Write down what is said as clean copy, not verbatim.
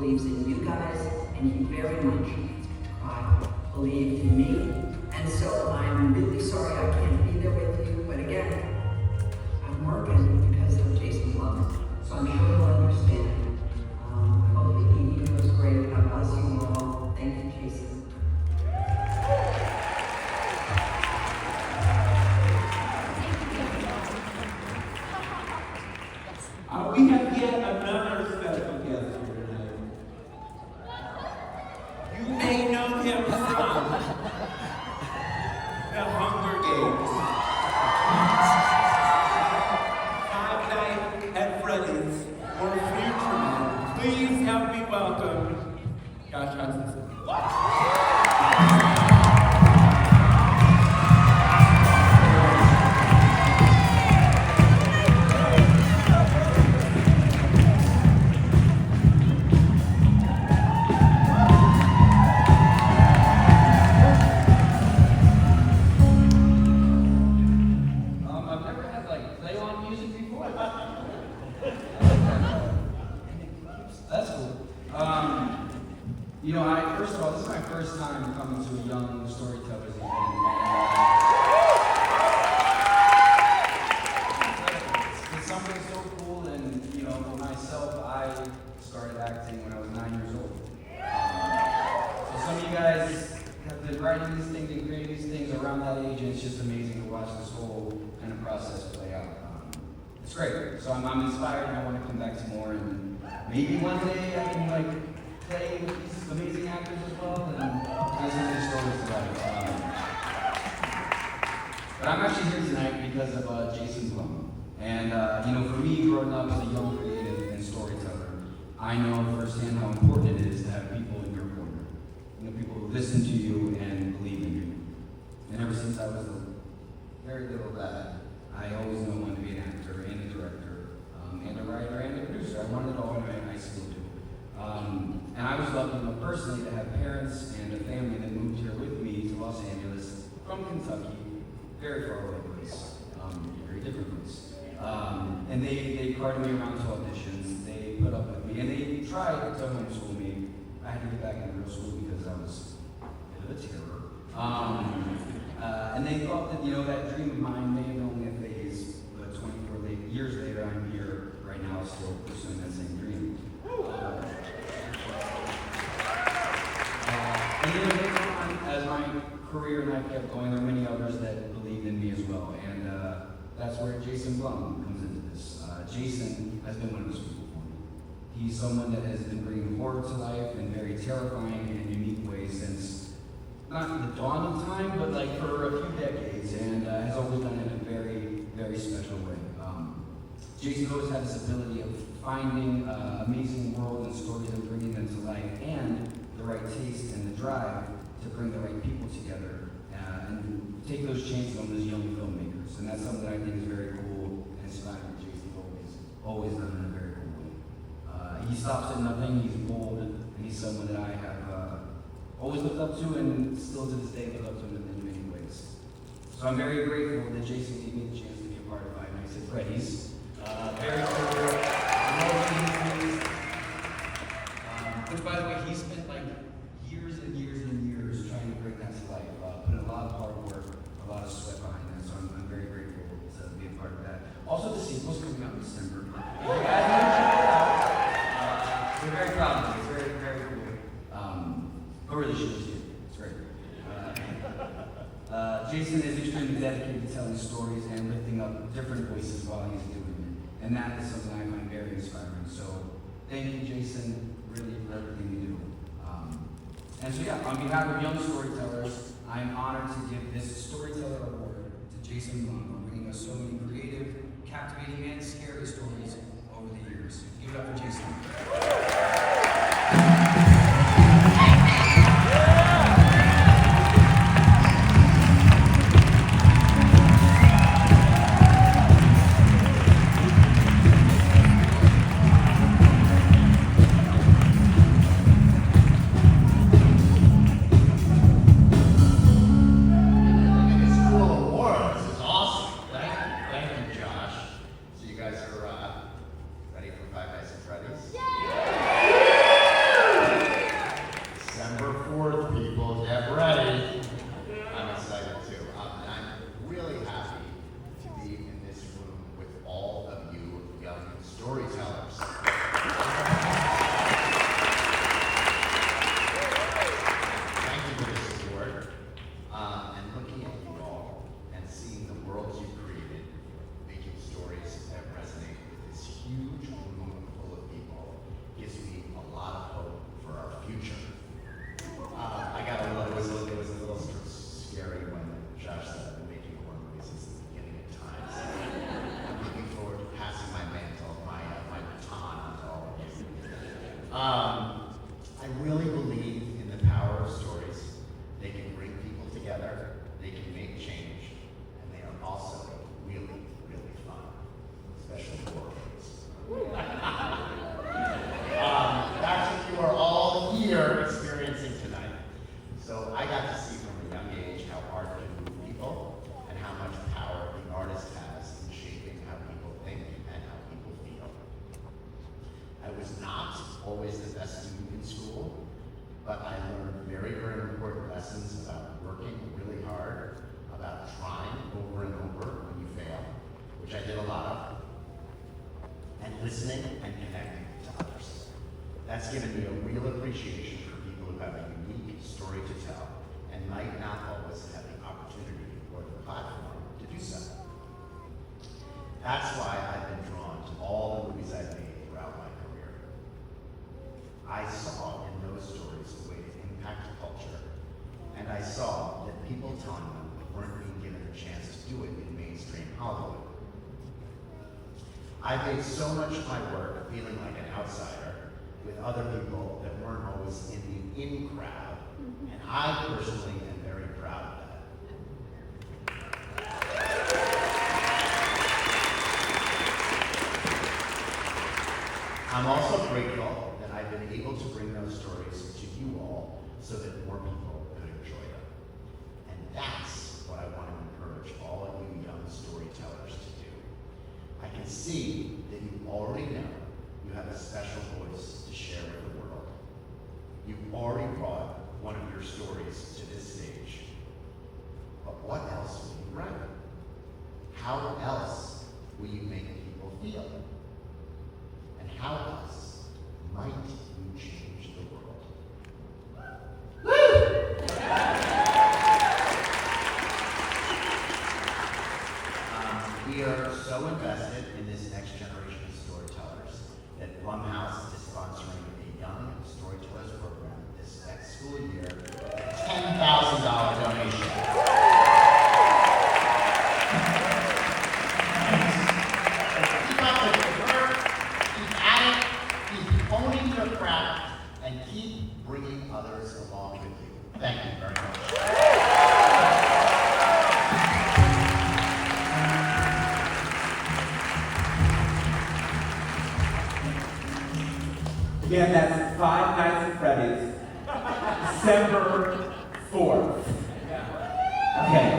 believes in you guys, and he very much believed in me. And so I'm really sorry I can't be there with you, but again, I'm working because of Jason Blum, so I'm sure he'll understand. I hope the evening was great. God bless you all. Thank you, Jason. We have yet another special guest here tonight. You may know him from The Hunger Games, Five Nights at Freddy's, or Future Man. Please help me welcome Josh Hutcherson. First of all, this is my first time coming to a young storytellers event. It's something so cool, and for myself, I started acting when I was 9 years old. So some of you guys have been writing these things and creating these things around that age, and it's just amazing to watch this whole kind of process play out. It's great. So I'm inspired, and I want to come back to more, and maybe one day I can play with these amazing actors as well, and listen to these stories tonight. But I'm actually here tonight because of Jason Blum. And for me, growing up as a young creative and storyteller, I know firsthand how important it is to have people in your corner. People who listen to you and believe in you. And ever since I was a very little lad, I always knew I wanted to be an actor and a director, and a writer and a producer. I wanted it all, and I still do. And I was lucky enough personally to have parents and a family that moved here with me to Los Angeles from Kentucky, very far away place, very different place. And they carted me around to auditions, they put up with me, and they tried to homeschool me. I had to get back into real school because I was a bit of a terror. And they thought that, that dream of mine may have been only a phase, but 24 years later, I'm here right now still pursuing that same dream. And later on, as my career and I kept going, there were many others that believed in me as well. And that's where Jason Blum comes into this. Jason has been one of those people for me. He's someone that has been bringing horror to life in very terrifying and unique ways since, not the dawn of time, but for a few decades, and has always done it in a very, very special way. Jason's always had this ability of finding amazing worlds and stories and bringing them to life, and the right taste and the drive to bring the right people together and take those chances on those young filmmakers. And that's something that I think is very cool and inspiring. Jason's always done it in a very cool way. He stops at nothing, he's bold, and he's someone that I have always looked up to and still to this day look up to him in many ways. So I'm very grateful that Jason gave me the chance to be a part of Five Nights at Freddy's. Very cool. Which, by the way, he spent years and years and years trying to bring that to life. Put in a lot of hard work, a lot of sweat behind that. So I'm very grateful to be a part of that. Also, the sequel's coming out in December. If you guys want to check it out, we're very proud of it. It's very, very cool. But really, she was here. It's great. Jason is extremely dedicated to telling stories and lifting up different voices while he's doing it. And that is something I find very inspiring. So thank you, Jason, really for everything you do. And so on behalf of young storytellers, I am honored to give this Storyteller Award to Jason Blum for bringing us so many creative, captivating, and scary stories over the years. Give it up for Jason. Ready for Five Nights at Freddy's? Yay! I really believe in the power of stories. They can bring people together, they can make change, and they are also really, really fun, especially horror movies. That's what you are all here experiencing tonight. So I got to see from a young age how art can move people and how much power the artist has in shaping how people think and how people feel. I was not always the best student in school, but I learned very, very important lessons about working really hard, about trying over and over when you fail, which I did a lot of, and listening and connecting to others. That's given me a real appreciation for people who have a unique story to tell and might not always have the opportunity or the platform to do so. That's why I've been drawn to all the movies I've made throughout my career. I saw in those stories a way to impact culture, and I saw that people telling them weren't being given a chance to do it in mainstream Hollywood. I made so much of my work feeling like an outsider with other people that weren't always in the in crowd, and I personally am very proud of that. I'm also grateful that I've been able to bring those stories to you all so that more people could enjoy them. And that's what I want to encourage all of you young storytellers to do. I can see that you already know you have a special voice to share with the world. You've already brought one of your stories to this stage. But what else will you write? How else will you make people feel? And how else might you change the world? We are so invested in this next generation of storytellers that Blumhouse is sponsoring a Young Storytellers program this next school year, a $10,000 donation. Keep up the good work, keep at it, keep honing your craft, and keep bringing others along with you. Thank you very much. Again, that's Five Nights at Freddy's, December 4th. Okay.